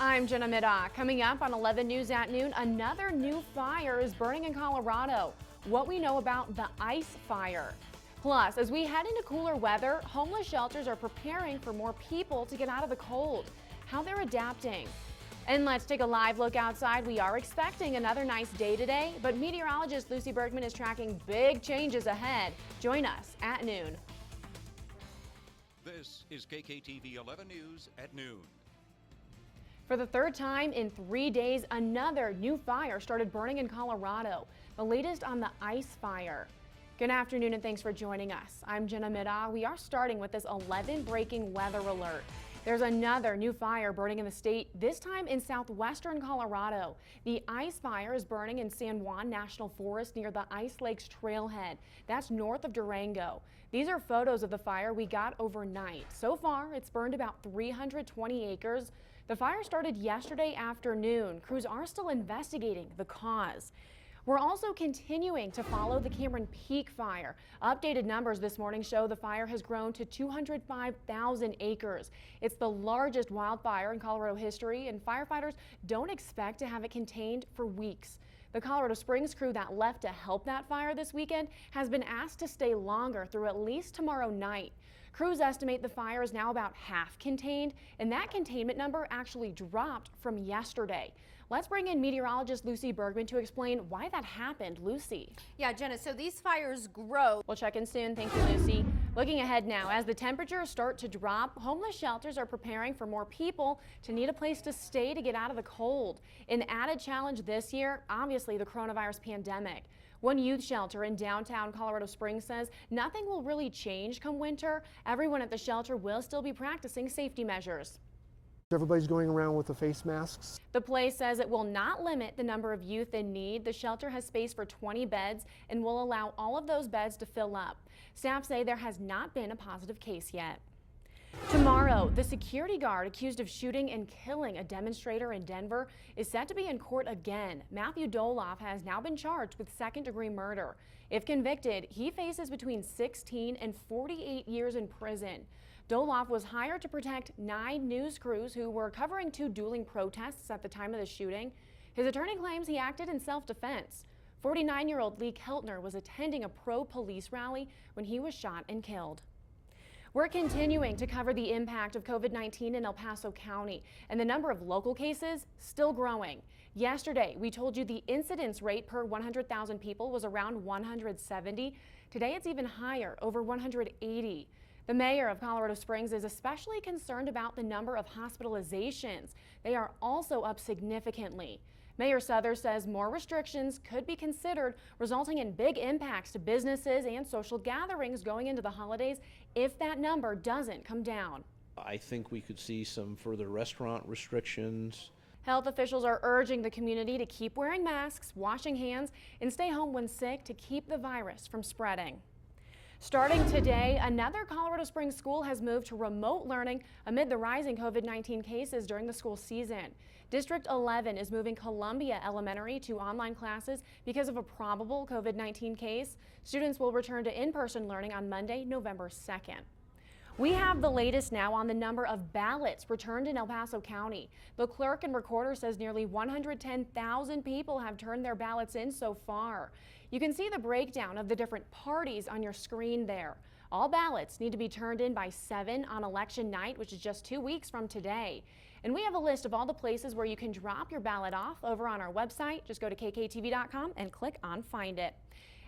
I'm Jenna Middaugh. Coming up on 11 News at noon, another new fire is burning in Colorado. What we know about the ice fire. Plus, as we head into cooler weather, homeless shelters are preparing for more people to get out of the cold. How they're adapting. And let's take a live look outside. We are expecting another nice day today, but meteorologist Lucy Bergman is tracking big changes ahead. Join us at noon. This is KKTV 11 News at noon. For the third time in 3 days, another new fire started burning in Colorado. The latest on the ice fire. Good afternoon and thanks for joining us. I'm Jenna Middaugh. We are starting with this 11 breaking weather alert. There's another new fire burning in the state, this time in southwestern Colorado. The ice fire is burning in San Juan National Forest near the Ice Lakes Trailhead. That's north of Durango. These are photos of the fire we got overnight. So far, it's burned about 320 acres. The fire started yesterday afternoon. Crews are still investigating the cause. We're also continuing to follow the Cameron Peak fire. Updated numbers this morning show the fire has grown to 205,000 acres. It's the largest wildfire in Colorado history, and firefighters don't expect to have it contained for weeks. The Colorado Springs crew that left to help that fire this weekend has been asked to stay longer through at least tomorrow night. Crews estimate the fire is now about half contained, and that containment number actually dropped from yesterday. Let's bring in meteorologist Lucy Bergman to explain why that happened. Lucy. Yeah, Jenna, so these fires grow. We'll check in soon. Thank you, Lucy. Looking ahead now, as the temperatures start to drop, homeless shelters are preparing for more people to need a place to stay to get out of the cold. An added challenge this year, obviously the coronavirus pandemic. One youth shelter in downtown Colorado Springs says nothing will really change come winter. Everyone at the shelter will still be practicing safety measures. Everybody's going around with the face masks. The place says it will not limit the number of youth in need. The shelter has space for 20 beds and will allow all of those beds to fill up. Staff say there has not been a positive case yet. Tomorrow, the security guard accused of shooting and killing a demonstrator in Denver is set to be in court again. Matthew Doloff has now been charged with second-degree murder. If convicted, he faces between 16 and 48 years in prison. Doloff was hired to protect 9 news crews who were covering 2 dueling protests at the time of the shooting. His attorney claims he acted in self-defense. 49-year-old Lee Keltner was attending a pro-police rally when he was shot and killed. We're continuing to cover the impact of COVID-19 in El Paso County, and the number of local cases still growing. Yesterday, we told you the incidence rate per 100,000 people was around 170. Today, it's even higher, over 180. The mayor of Colorado Springs is especially concerned about the number of hospitalizations. They are also up significantly. Mayor Souther says more restrictions could be considered, resulting in big impacts to businesses and social gatherings going into the holidays if that number doesn't come down. I think we could see some further restaurant restrictions. Health officials are urging the community to keep wearing masks, washing hands, and stay home when sick to keep the virus from spreading. Starting today, another Colorado Springs school has moved to remote learning amid the rising COVID-19 cases during the school season. District 11 is moving Columbia Elementary to online classes because of a probable COVID-19 case. Students will return to in-person learning on Monday, November 2nd. We have the latest now on the number of ballots returned in El Paso County. The clerk and recorder says nearly 110,000 people have turned their ballots in so far. You can see the breakdown of the different parties on your screen there. All ballots need to be turned in by 7 on election night, which is just 2 weeks from today. And we have a list of all the places where you can drop your ballot off over on our website. Just go to KKTV.com and click on Find It.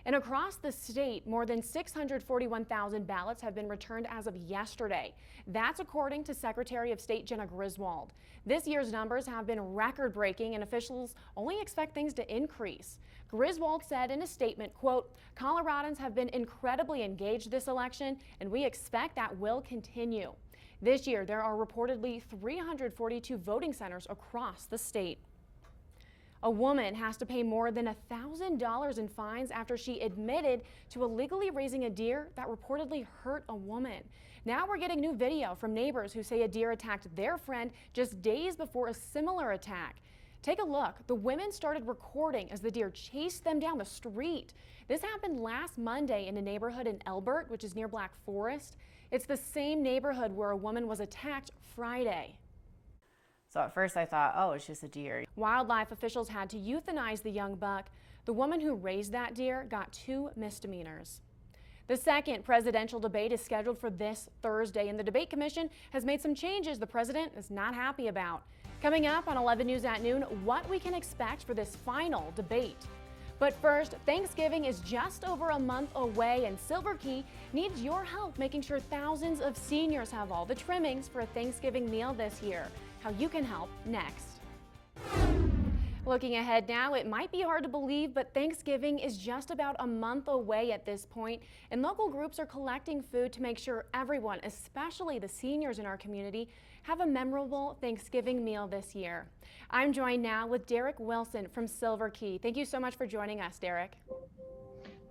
And across the state, more than 641,000 ballots have been returned as of yesterday. That's according to Secretary of State Jenna Griswold. This year's numbers have been record-breaking, and officials only expect things to increase. Griswold said in a statement, quote, "Coloradans have been incredibly engaged this election, and we expect that will continue." This year, there are reportedly 342 voting centers across the state. A woman has to pay more than $1,000 in fines after she admitted to illegally raising a deer that reportedly hurt a woman. Now we're getting new video from neighbors who say a deer attacked their friend just days before a similar attack. Take a look. The women started recording as the deer chased them down the street. This happened last Monday in a neighborhood in Elbert, which is near Black Forest. It's the same neighborhood where a woman was attacked Friday. So at first I thought, oh, it's just a deer. Wildlife officials had to euthanize the young buck. The woman who raised that deer got 2 misdemeanors. The second presidential debate is scheduled for this Thursday, and the debate commission has made some changes the president is not happy about. Coming up on 11 News at noon, what we can expect for this final debate. But first, Thanksgiving is just over a month away, and Silver Key needs your help making sure thousands of seniors have all the trimmings for a Thanksgiving meal this year. How you can help next. Looking ahead now, it might be hard to believe, but Thanksgiving is just about a month away at this point, and local groups are collecting food to make sure everyone, especially the seniors in our community, have a memorable Thanksgiving meal this year. I'm joined now with Derek Wilson from Silver Key. Thank you so much for joining us, Derek.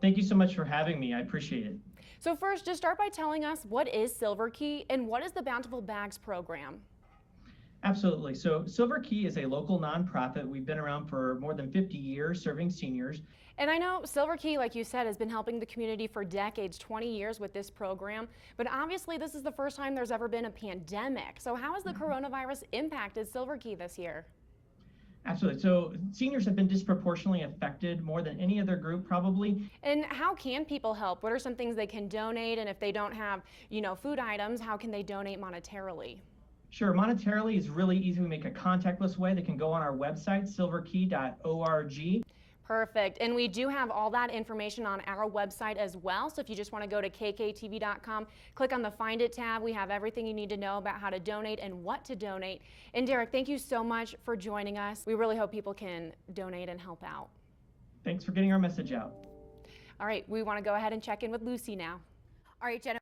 Thank you so much for having me. I appreciate it. So first, just start by telling us, what is Silver Key and what is the Bountiful Bags program? Absolutely. So Silver Key is a local nonprofit. We've been around for more than 50 years serving seniors. And I know Silver Key, like you said, has been helping the community for decades, 20 years with this program. But obviously this is the first time there's ever been a pandemic. So how has the coronavirus impacted Silver Key this year? Absolutely. So seniors have been disproportionately affected more than any other group probably. And how can people help? What are some things they can donate? And if they don't have, food items, how can they donate monetarily? Sure, monetarily is really easy. We make a contactless way. They can go on our website, silverkey.org. Perfect. And we do have all that information on our website as well. So if you just want to go to KKTV.com, click on the Find It tab. We have everything you need to know about how to donate and what to donate. And Derek, thank you so much for joining us. We really hope people can donate and help out. Thanks for getting our message out. All right, we want to go ahead and check in with Lucy now. All right, Jenna.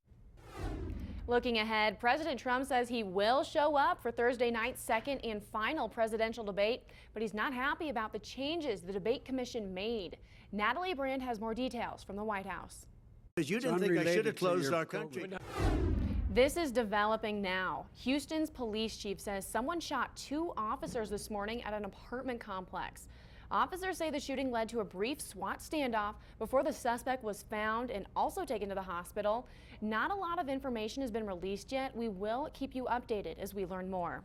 Looking ahead, President Trump says he will show up for Thursday night's second and final presidential debate, but he's not happy about the changes the debate commission made. Natalie Brand has more details from the White House. You didn't think I should have closed our country. This is developing now. Houston's police chief says someone shot 2 officers this morning at an apartment complex. Officers say the shooting led to a brief SWAT standoff before the suspect was found and also taken to the hospital. Not a lot of information has been released yet. We will keep you updated as we learn more.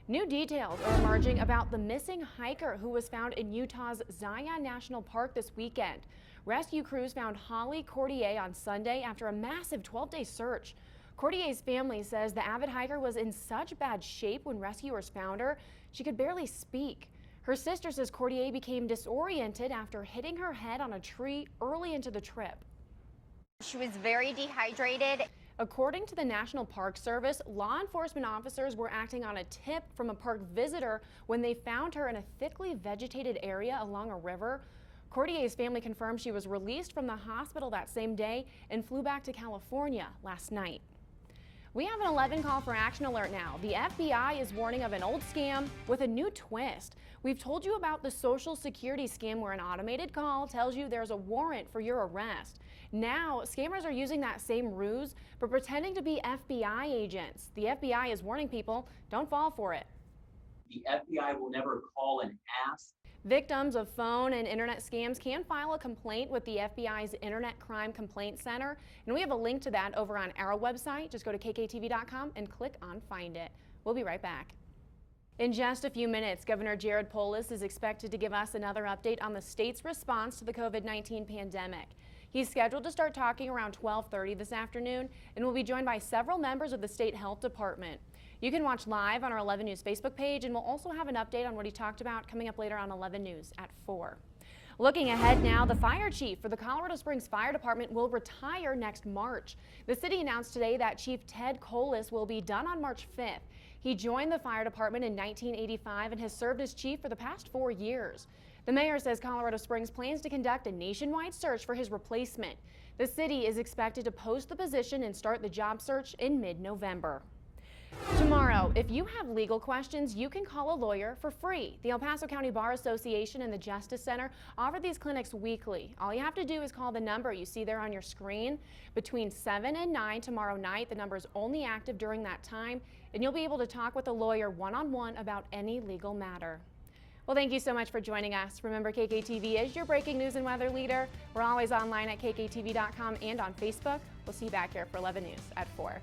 New details are emerging about the missing hiker who was found in Utah's Zion National Park this weekend. Rescue crews found Holly Cordier on Sunday after a massive 12-day search. Cordier's family says the avid hiker was in such bad shape when rescuers found her, she could barely speak. Her sister says Cordier became disoriented after hitting her head on a tree early into the trip. She was very dehydrated. According to the National Park Service, law enforcement officers were acting on a tip from a park visitor when they found her in a thickly vegetated area along a river. Cordier's family confirmed she was released from the hospital that same day and flew back to California last night. We have an 11 call for action alert now. The FBI is warning of an old scam with a new twist. We've told you about the Social Security scam where an automated call tells you there's a warrant for your arrest. Now, scammers are using that same ruse, but pretending to be FBI agents. The FBI is warning people, don't fall for it. The FBI will never call and ask. Victims of phone and internet scams can file a complaint with the FBI's Internet Crime Complaint Center, and we have a link to that over on our website. Just go to KKTV.com and click on Find It. We'll be right back. In just a few minutes, Governor Jared Polis is expected to give us another update on the state's response to the COVID-19 pandemic. He's scheduled to start talking around 12:30 this afternoon and will be joined by several members of the state health department. You can watch live on our 11 News Facebook page, and we'll also have an update on what he talked about coming up later on 11 News at 4. Looking ahead now, the fire chief for the Colorado Springs Fire Department will retire next March. The city announced today that Chief Ted Colas will be done on March 5th. He joined the fire department in 1985 and has served as chief for the past 4 years. The mayor says Colorado Springs plans to conduct a nationwide search for his replacement. The city is expected to post the position and start the job search in mid-November. Tomorrow, if you have legal questions, you can call a lawyer for free. The El Paso County Bar Association and the Justice Center offer these clinics weekly. All you have to do is call the number you see there on your screen. Between 7 and 9 tomorrow night, the number is only active during that time, and you'll be able to talk with a lawyer one-on-one about any legal matter. Well, thank you so much for joining us. Remember, KKTV is your breaking news and weather leader. We're always online at KKTV.com and on Facebook. We'll see you back here for 11 News at 4.